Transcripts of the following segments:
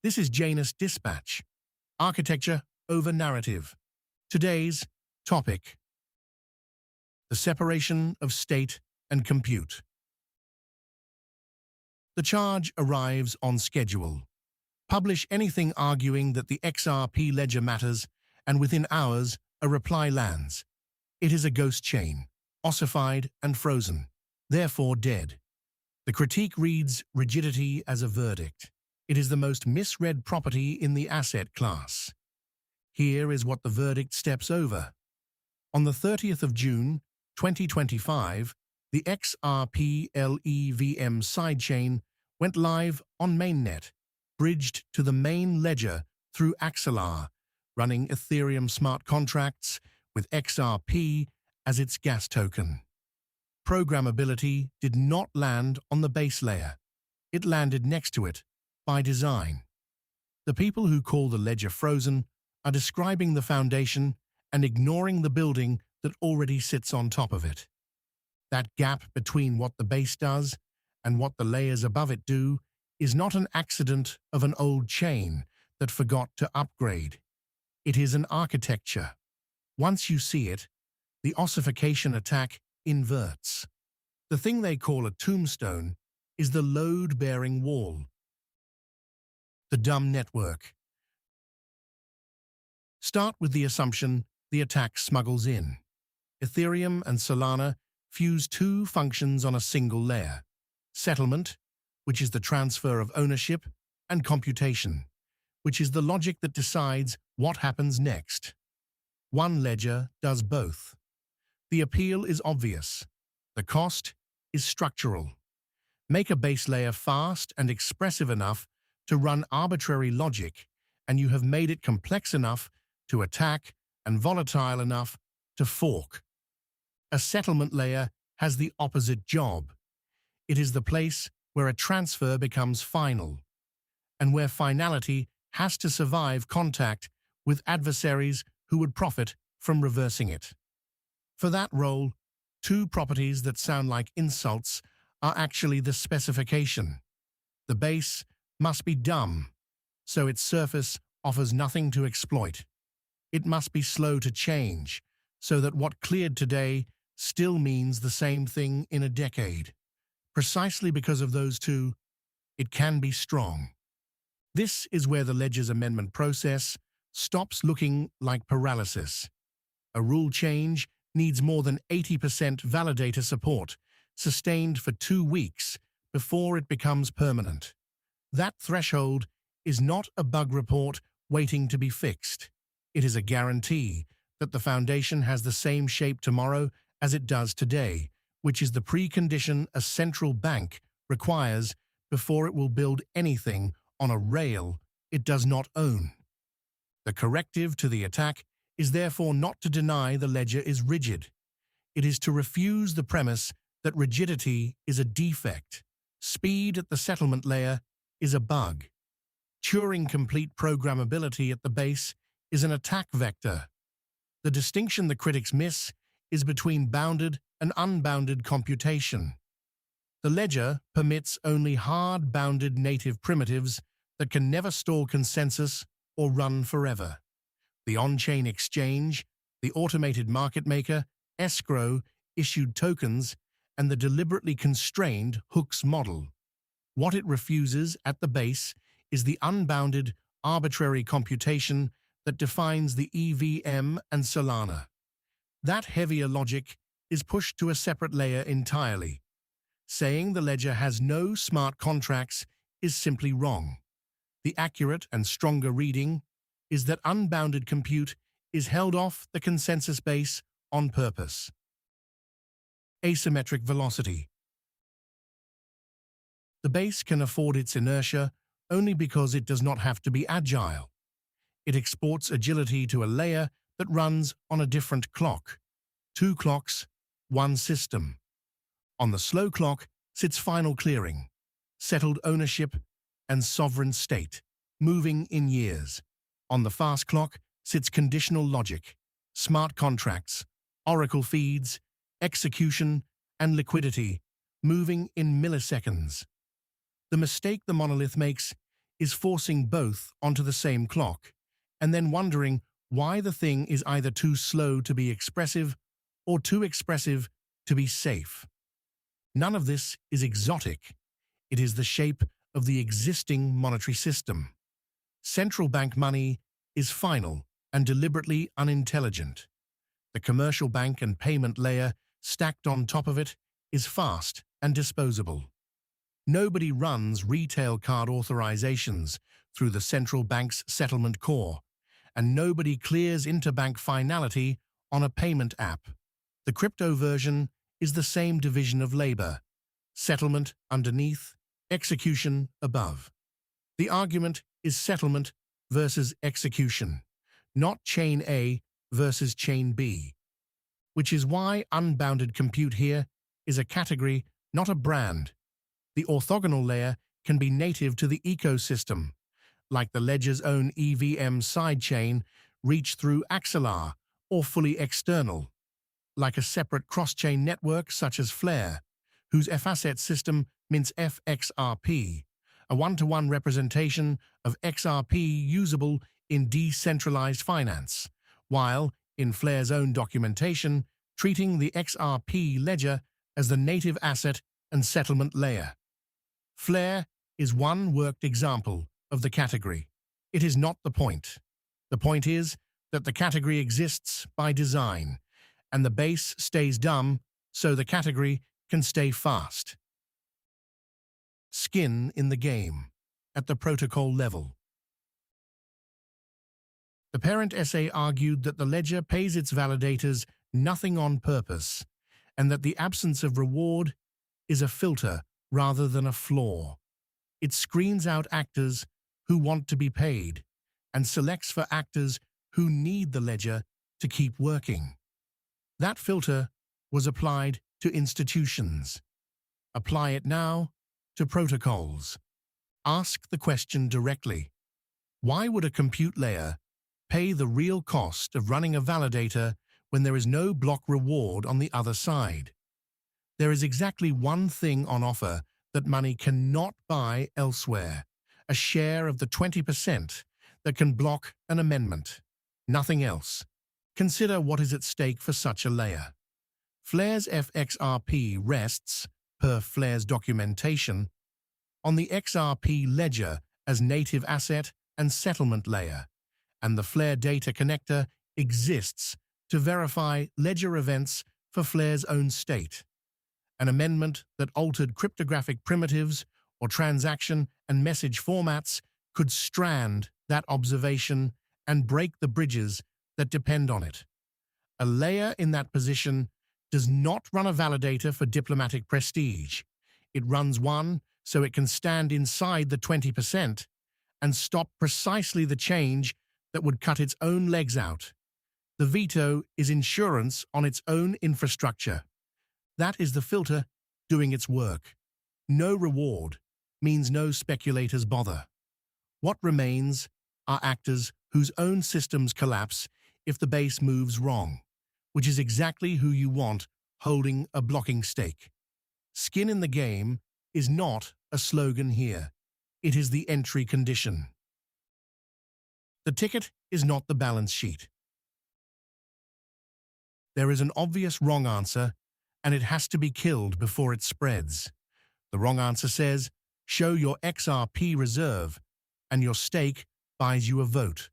This is Janus Dispatch, Architecture over Narrative. Today's topic: the separation of state and compute. The charge arrives on schedule. Publish anything arguing that the XRP Ledger matters, and within hours, a reply lands. It is a ghost chain, ossified and frozen, therefore dead. The critique reads rigidity as a verdict. It is the most misread property in the asset class. Here is what the verdict steps over. On the 30th of June, 2025, the XRPL EVM Sidechain went live on mainnet, bridged to the main ledger through Axelar, running Ethereum smart contracts with XRP as its gas token. Programmability did not land on the base layer. It landed next to it, by design. The people who call the ledger frozen are describing the foundation and ignoring the building that already sits on top of it. That gap between what the base does and what the layers above it do is not an accident of an old chain that forgot to upgrade. It is an architecture. Once you see it, the ossification attack inverts. The thing they call a tombstone is the load-bearing wall. The dumb network. Start with the assumption the attack smuggles in. Ethereum and Solana fuse two functions on a single layer: settlement, which is the transfer of ownership, and computation, which is the logic that decides what happens next. One ledger does both. The appeal is obvious. The cost is structural. Make a base layer fast and expressive enough to run arbitrary logic, and you have made it complex enough to attack and volatile enough to fork. A settlement layer has the opposite job. It is the place where a transfer becomes final, and where finality has to survive contact with adversaries who would profit from reversing it. For that role, two properties that sound like insults are actually the specification. The base must be dumb, so its surface offers nothing to exploit. It must be slow to change, so that what cleared today still means the same thing in a decade. Precisely because of those two, it can be strong. This is where the ledger's amendment process stops looking like paralysis. A rule change needs more than 80% validator support, sustained for 2 weeks, before it becomes permanent. That threshold is not a bug report waiting to be fixed. It is a guarantee that the foundation has the same shape tomorrow as it does today, which is the precondition a central bank requires before it will build anything on a rail it does not own. The corrective to the attack is therefore not to deny the ledger is rigid. It is to refuse the premise that rigidity is a defect. Speed at the settlement layer is a bug. Turing-complete programmability at the base is an attack vector. The distinction the critics miss is between bounded and unbounded computation. The ledger permits only hard-bounded native primitives that can never store consensus or run forever. The on-chain exchange, the automated market maker, escrow, issued tokens, and the deliberately constrained hooks model. What it refuses at the base is the unbounded, arbitrary computation that defines the EVM and Solana. That heavier logic is pushed to a separate layer entirely. Saying the ledger has no smart contracts is simply wrong. The accurate and stronger reading is that unbounded compute is held off the consensus base on purpose. Asymmetric velocity. The base can afford its inertia only because it does not have to be agile. It exports agility to a layer that runs on a different clock. 2 clocks, 1 system. On the slow clock sits final clearing, settled ownership, and sovereign state, moving in years. On the fast clock sits conditional logic, smart contracts, oracle feeds, execution, and liquidity, moving in milliseconds. The mistake the monolith makes is forcing both onto the same clock, and then wondering why the thing is either too slow to be expressive or too expressive to be safe. None of this is exotic. It is the shape of the existing monetary system. Central bank money is final and deliberately unintelligent. The commercial bank and payment layer stacked on top of it is fast and disposable. Nobody runs retail card authorizations through the central bank's settlement core, and nobody clears interbank finality on a payment app. The crypto version is the same division of labor: settlement underneath, execution above. The argument is settlement versus execution, not chain A versus chain B, which is why unbounded compute here is a category, not a brand. The orthogonal layer can be native to the ecosystem, like the ledger's own EVM sidechain reach through Axelar, or fully external, like a separate cross-chain network such as Flare, whose F-asset system mints FXRP, a one-to-one representation of XRP usable in decentralized finance, while, in Flare's own documentation, treating the XRP Ledger as the native asset and settlement layer. Flare is one worked example of the category. It is not the point. The point is that the category exists by design, and the base stays dumb so the category can stay fast. Skin in the game, at the protocol level. The parent essay argued that the ledger pays its validators nothing on purpose, and that the absence of reward is a filter rather than a flaw. It screens out actors who want to be paid, and selects for actors who need the ledger to keep working. That filter was applied to institutions. Apply it now to protocols. Ask the question directly. Why would a compute layer pay the real cost of running a validator when there is no block reward on the other side? There is exactly one thing on offer that money cannot buy elsewhere: a share of the 20% that can block an amendment. Nothing else. Consider what is at stake for such a layer. Flare's FXRP rests, per Flare's documentation, on the XRP ledger as native asset and settlement layer, and the Flare data connector exists to verify ledger events for Flare's own state. An amendment that altered cryptographic primitives or transaction and message formats could strand that observation and break the bridges that depend on it. A layer in that position does not run a validator for diplomatic prestige. It runs one so it can stand inside the 20% and stop precisely the change that would cut its own legs out. The veto is insurance on its own infrastructure. That is the filter doing its work. No reward means no speculators bother. What remains are actors whose own systems collapse if the base moves wrong, which is exactly who you want holding a blocking stake. Skin in the game is not a slogan here. It is the entry condition. The ticket is not the balance sheet. There is an obvious wrong answer, and it has to be killed before it spreads. The wrong answer says, show your XRP reserve, and your stake buys you a vote.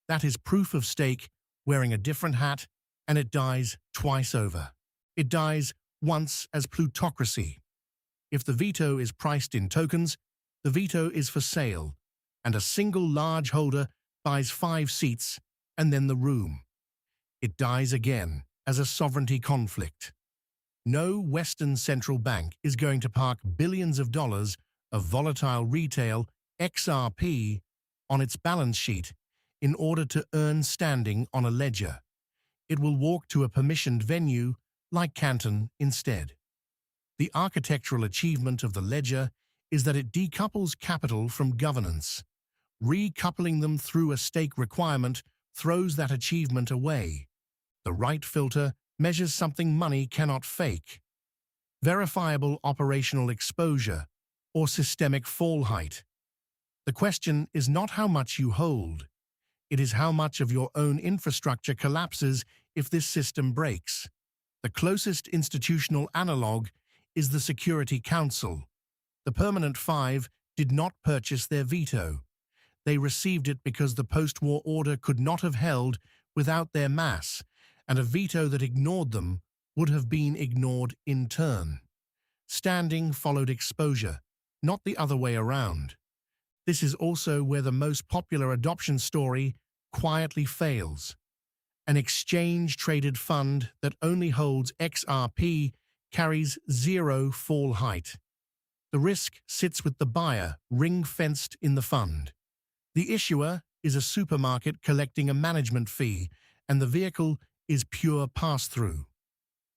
That is proof of stake wearing a different hat, and it dies twice over. It dies once as plutocracy. If the veto is priced in tokens, the veto is for sale, and a single large holder buys 5 seats and then the room. It dies again as a sovereignty conflict. No Western central bank is going to park billions of dollars of volatile retail XRP on its balance sheet in order to earn standing on a ledger. It will walk to a permissioned venue like Canton instead. The architectural achievement of the ledger is that it decouples capital from governance. Recoupling them through a stake requirement throws that achievement away. The right filter measures something money cannot fake: verifiable operational exposure or systemic fall height. The question is not how much you hold. It is how much of your own infrastructure collapses if this system breaks. The closest institutional analog is the Security Council. The Permanent Five did not purchase their veto. They received it because the post-war order could not have held without their mass, and a veto that ignored them would have been ignored in turn. Standing followed exposure, not the other way around. This is also where the most popular adoption story quietly fails. An exchange-traded fund that only holds XRP carries zero fall height. The risk sits with the buyer, ring-fenced in the fund. The issuer is a supermarket collecting a management fee, and the vehicle is pure pass-through.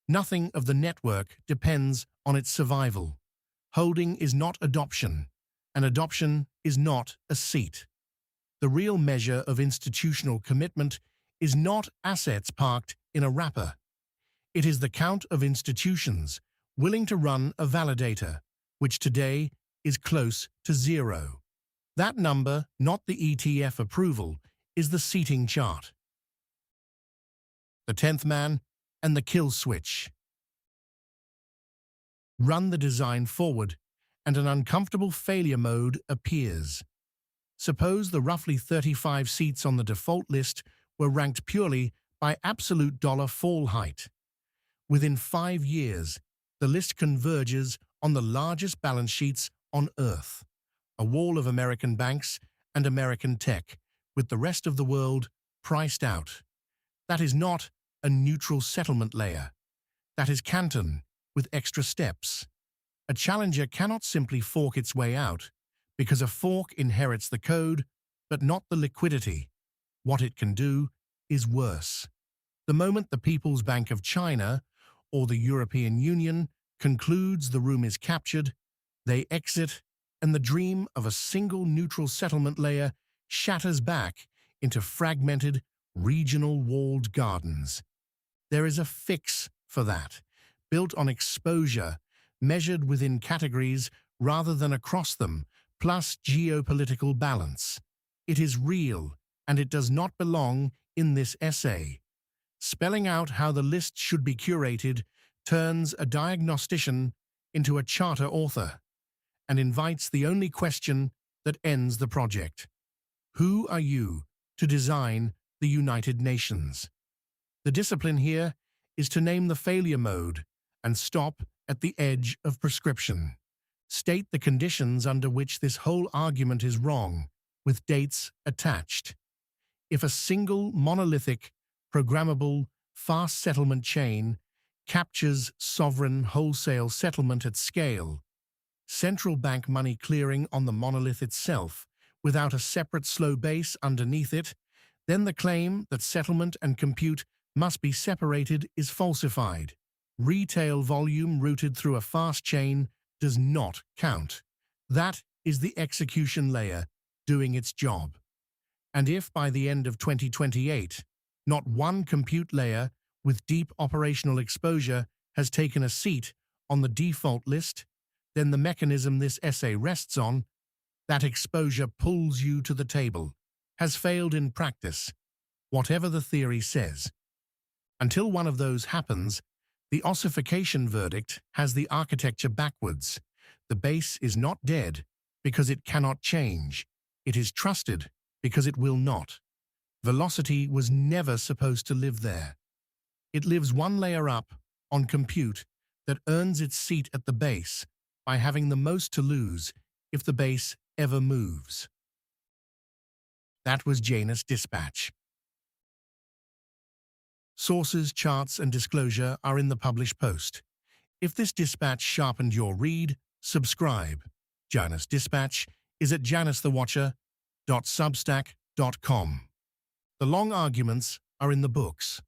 Nothing of the network depends on its survival. Holding is not adoption, and adoption is not a seat. The real measure of institutional commitment is not assets parked in a wrapper. It is the count of institutions willing to run a validator, which today is close to zero. That number, not the ETF approval, is the seating chart. The 10th man and the kill switch. Run the design forward, and an uncomfortable failure mode appears. Suppose the roughly 35 seats on the default list were ranked purely by absolute dollar fall height. Within 5 years, the list converges on the largest balance sheets on Earth, a wall of American banks and American tech, with the rest of the world priced out. That is not a neutral settlement layer. That is Canton with extra steps. A challenger cannot simply fork its way out, because a fork inherits the code, but not the liquidity. What it can do is worse. The moment the People's Bank of China or the European Union concludes the room is captured, they exit, and the dream of a single neutral settlement layer shatters back into fragmented, regional walled gardens. There is a fix for that, built on exposure, measured within categories rather than across them, plus geopolitical balance. It is real, and it does not belong in this essay. Spelling out how the list should be curated turns a diagnostician into a charter author, and invites the only question that ends the project. Who are you to design the United Nations? The discipline here is to name the failure mode and stop at the edge of prescription. State the conditions under which this whole argument is wrong, with dates attached. If a single monolithic, programmable, fast settlement chain captures sovereign wholesale settlement at scale, central bank money clearing on the monolith itself, without a separate slow base underneath it, then the claim that settlement and compute must be separated is falsified. Retail volume routed through a fast chain does not count. That is the execution layer doing its job. And if by the end of 2028, not one compute layer with deep operational exposure has taken a seat on the default list, then the mechanism this essay rests on, that exposure pulls you to the table, has failed in practice, whatever the theory says. Until one of those happens, the ossification verdict has the architecture backwards. The base is not dead because it cannot change. It is trusted because it will not. Velocity was never supposed to live there. It lives one layer up on compute that earns its seat at the base by having the most to lose if the base ever moves. That was Janus Dispatch. Sources, charts, and disclosure are in the published post. If this dispatch sharpened your read, subscribe. Janus Dispatch is at janusthewatcher.substack.com. The long arguments are in the books.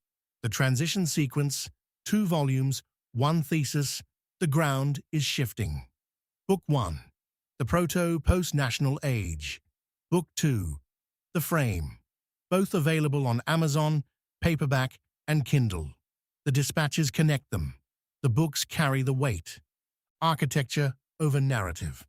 The transition sequence, 2 volumes, 1 thesis, The Ground is Shifting. Book 1, The Proto-Post-National Age. Book 2, The Frame. Both available on Amazon, paperback, and Kindle. The dispatches connect them. The books carry the weight. Architecture over narrative.